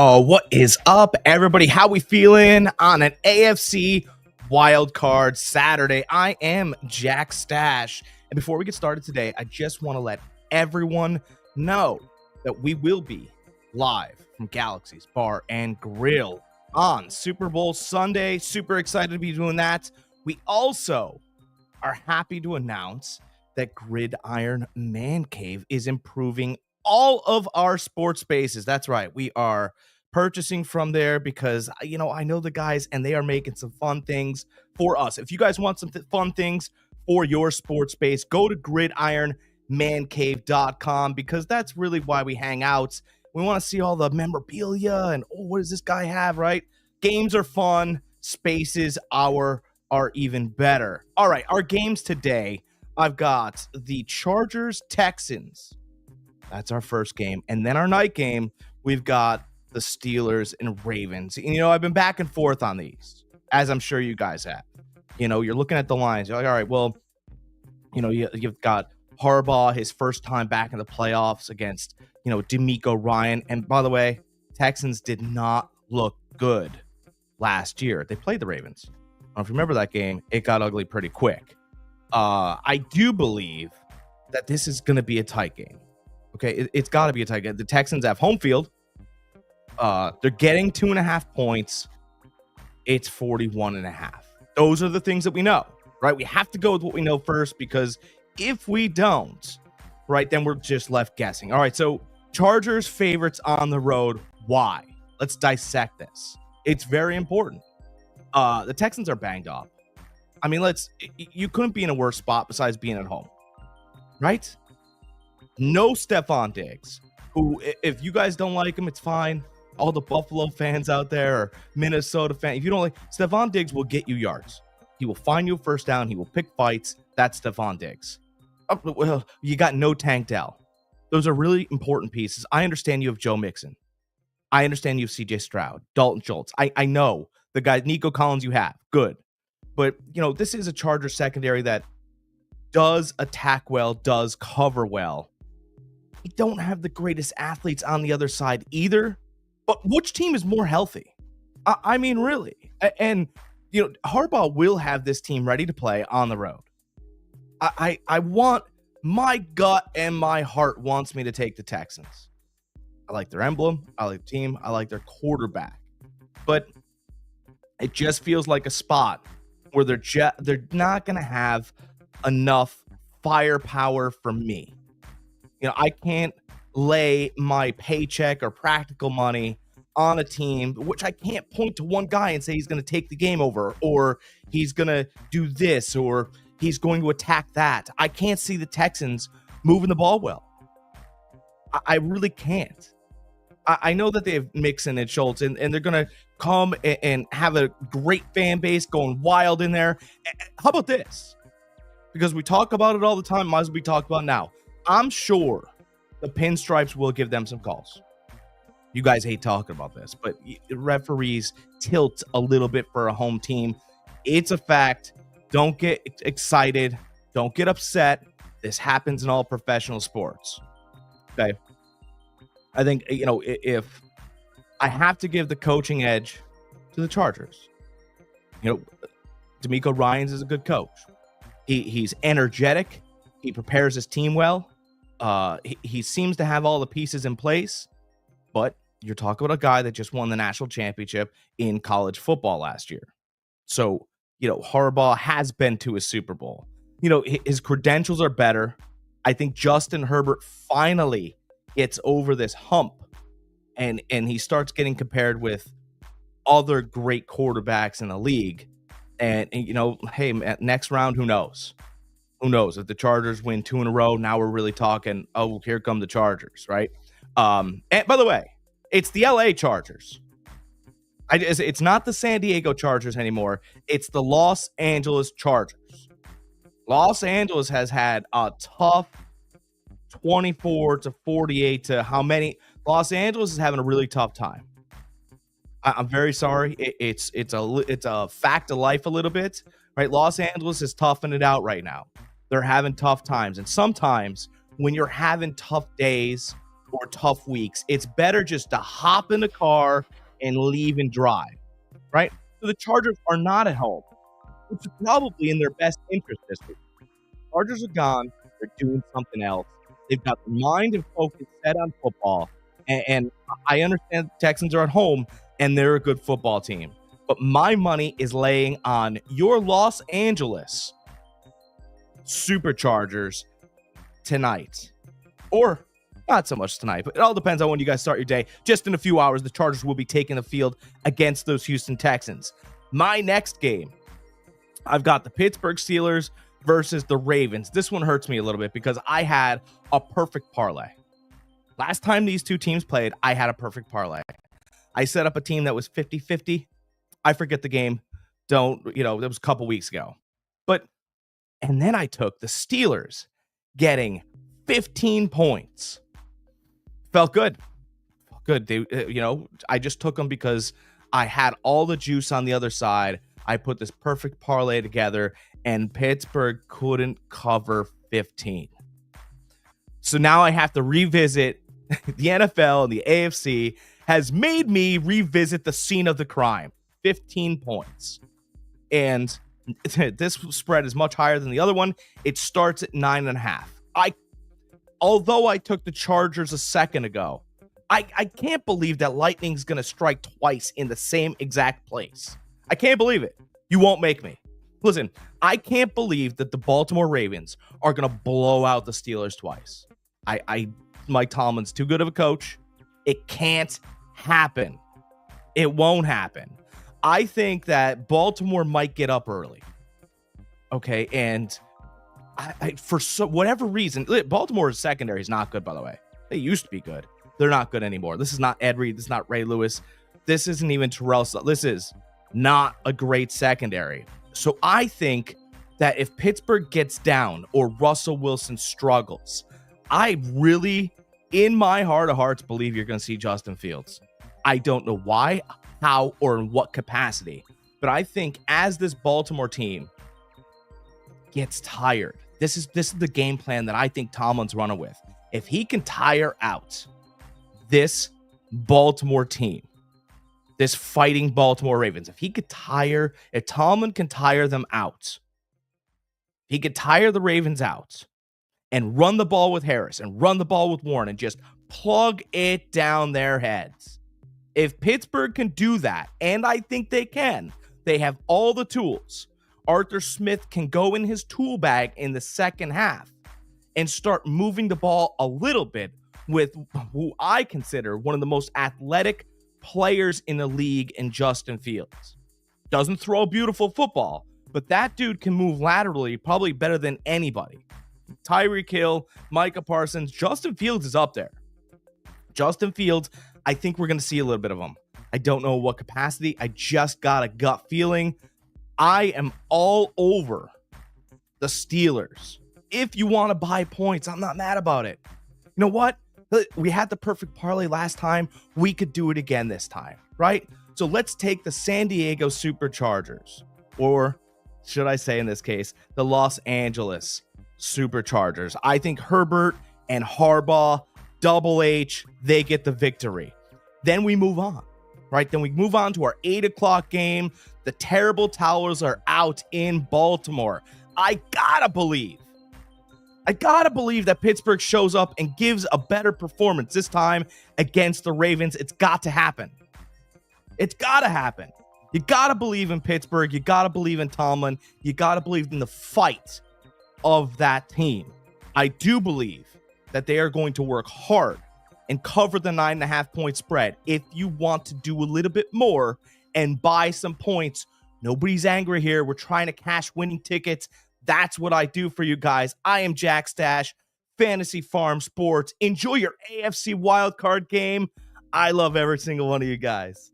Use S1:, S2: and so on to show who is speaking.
S1: Oh, what is up, everybody? How we feeling on an AFC wild card Saturday? I am Jack Stache, and before we get started today, I just want to let everyone know that we will be live from Galaxy's Bar and Grill on Super Bowl Sunday. Super excited to be doing that. We also are happy to announce that Gridiron Man Cave is improving all of our sports spaces. That's right. We are purchasing from there because, I know the guys and they are making some fun things for us. If you guys want some fun things for your sports space, go to gridironmancave.com because that's really why we hang out. We want to see all the memorabilia and, what does this guy have, right? Games are fun. Spaces are even better. All right, our games today, I've got the Chargers-Texans. That's our first game. And then our night game, we've got the Steelers and Ravens. And, I've been back and forth on these, as I'm sure you guys have. You're looking at the lines. You're like, all right, well, you've got Harbaugh, his first time back in the playoffs against, D'Amico Ryan. And by the way, Texans did not look good last year. They played the Ravens. I don't know if you remember that game. It got ugly pretty quick. I do believe that this is going to be a tight game. Okay, it's got to be a tight game. The Texans have home field. They're getting 2.5 points. It's 41.5. Those are the things that we know, right? We have to go with what we know first because if we don't, right, then we're just left guessing. All right, so Chargers favorites on the road. Why? Let's dissect this. It's very important. The Texans are banged up. I mean, you couldn't be in a worse spot besides being at home, right? No Stephon Diggs, who, if you guys don't like him, it's fine. All the Buffalo fans out there or Minnesota fans, if you don't like, Stephon Diggs will get you yards. He will find you a first down. He will pick fights. That's Stephon Diggs. Oh, well, you got no Tank Dell. Those are really important pieces. I understand you have Joe Mixon. I understand you have CJ Stroud, Dalton Schultz. I know the guy, Nico Collins you have. Good. But, this is a Charger secondary that does attack well, does cover well. We don't have the greatest athletes on the other side either. But which team is more healthy? I mean, really. And, Harbaugh will have this team ready to play on the road. I want, my gut and my heart wants me to take the Texans. I like their emblem. I like the team. I like their quarterback. But it just feels like a spot where they're not going to have enough firepower for me. I can't lay my paycheck or practical money on a team, which I can't point to one guy and say he's going to take the game over, or he's going to do this, or he's going to attack that. I can't see the Texans moving the ball well. I really can't. I know that they have Mixon and Schultz, and they're going to come and have a great fan base going wild in there. How about this? Because we talk about it all the time, might as well be talked about now. I'm sure the Pinstripes will give them some calls. You guys hate talking about this, but referees tilt a little bit for a home team. It's a fact. Don't get excited. Don't get upset. This happens in all professional sports. Okay. I think, if I have to give the coaching edge to the Chargers, D'Amico Ryans is a good coach. He's energetic. He prepares his team well. He seems to have all the pieces in place, but you're talking about a guy that just won the national championship in college football last year. So, Harbaugh has been to a Super Bowl. His credentials are better. I think Justin Herbert finally gets over this hump and he starts getting compared with other great quarterbacks in the league. And hey, next round, who knows? Who knows? If the Chargers win 2 in a row, now we're really talking, oh, here come the Chargers, right? And by the way, it's the LA Chargers. It's not the San Diego Chargers anymore. It's the Los Angeles Chargers. Los Angeles has had a tough 24-48 to how many? Los Angeles is having a really tough time. I'm very sorry. It's a fact of life a little bit, right? Los Angeles is toughing it out right now. They're having tough times. And sometimes when you're having tough days, or tough weeks, it's better just to hop in the car and leave and drive, right? So the Chargers are not at home, which is probably in their best interest this week. Chargers are gone. They're doing something else. They've got the mind and focus set on football. And I understand the Texans are at home and they're a good football team. But my money is laying on your Los Angeles Superchargers tonight. Or not so much tonight, but it all depends on when you guys start your day. Just in a few hours, the Chargers will be taking the field against those Houston Texans. My next game, I've got the Pittsburgh Steelers versus the Ravens. This one hurts me a little bit because I had a perfect parlay. Last time these two teams played, I had a perfect parlay. I set up a team that was 50-50. I forget the game. That was a couple weeks ago. And then I took the Steelers getting 15 points. Felt good. They, I just took them because I had all the juice on the other side. I put this perfect parlay together, and Pittsburgh couldn't cover 15. So now I have to revisit the NFL, and the AFC has made me revisit the scene of the crime. 15 points. And this spread is much higher than the other one. It starts at 9.5. Although I took the Chargers a second ago, I can't believe that Lightning's going to strike twice in the same exact place. I can't believe it. You won't make me. Listen, I can't believe that the Baltimore Ravens are going to blow out the Steelers twice. Mike Tomlin's too good of a coach. It can't happen. It won't happen. I think that Baltimore might get up early. Okay, and for whatever reason, Baltimore's secondary is not good, by the way. They used to be good. They're not good anymore. This is not Ed Reed. This is not Ray Lewis. This isn't even Terrell. This is not a great secondary. So I think that if Pittsburgh gets down or Russell Wilson struggles, I really, in my heart of hearts, believe you're going to see Justin Fields. I don't know why, how, or in what capacity, but I think as this Baltimore team gets tired, this is the game plan that I think Tomlin's running with. If he can tire out this Baltimore team, this fighting Baltimore Ravens, if Tomlin can tire them out, he could tire the Ravens out and run the ball with Harris and run the ball with Warren and just plug it down their heads. If Pittsburgh can do that, and I think they can, they have all the tools. Arthur Smith can go in his tool bag in the second half and start moving the ball a little bit with who I consider one of the most athletic players in the league in Justin Fields. Doesn't throw a beautiful football, but that dude can move laterally probably better than anybody. Tyreek Hill, Micah Parsons, Justin Fields is up there. Justin Fields, I think we're going to see a little bit of him. I don't know what capacity. I just got a gut feeling. I am all over the Steelers. If you want to buy points, I'm not mad about it. You know what? We had the perfect parlay last time. We could do it again this time, right? So let's take the San Diego Superchargers, or should I say in this case, the Los Angeles Superchargers. I think Herbert and Harbaugh, Double H, they get the victory. Then we move on, right? Then we move on to our 8 o'clock game. The terrible towels are out in Baltimore. I gotta believe that Pittsburgh shows up and gives a better performance this time against the Ravens. It's got to happen. It's got to happen. You got to believe in Pittsburgh. You got to believe in Tomlin. You got to believe in the fight of that team. I do believe that they are going to work hard and cover the 9.5 point spread. If you want to do a little bit more and buy some points, nobody's angry here. We're trying to cash winning tickets. That's what I do for you guys. I am Jack Stache, Fantasy Farm Sports. Enjoy your AFC wildcard game. I love every single one of you guys.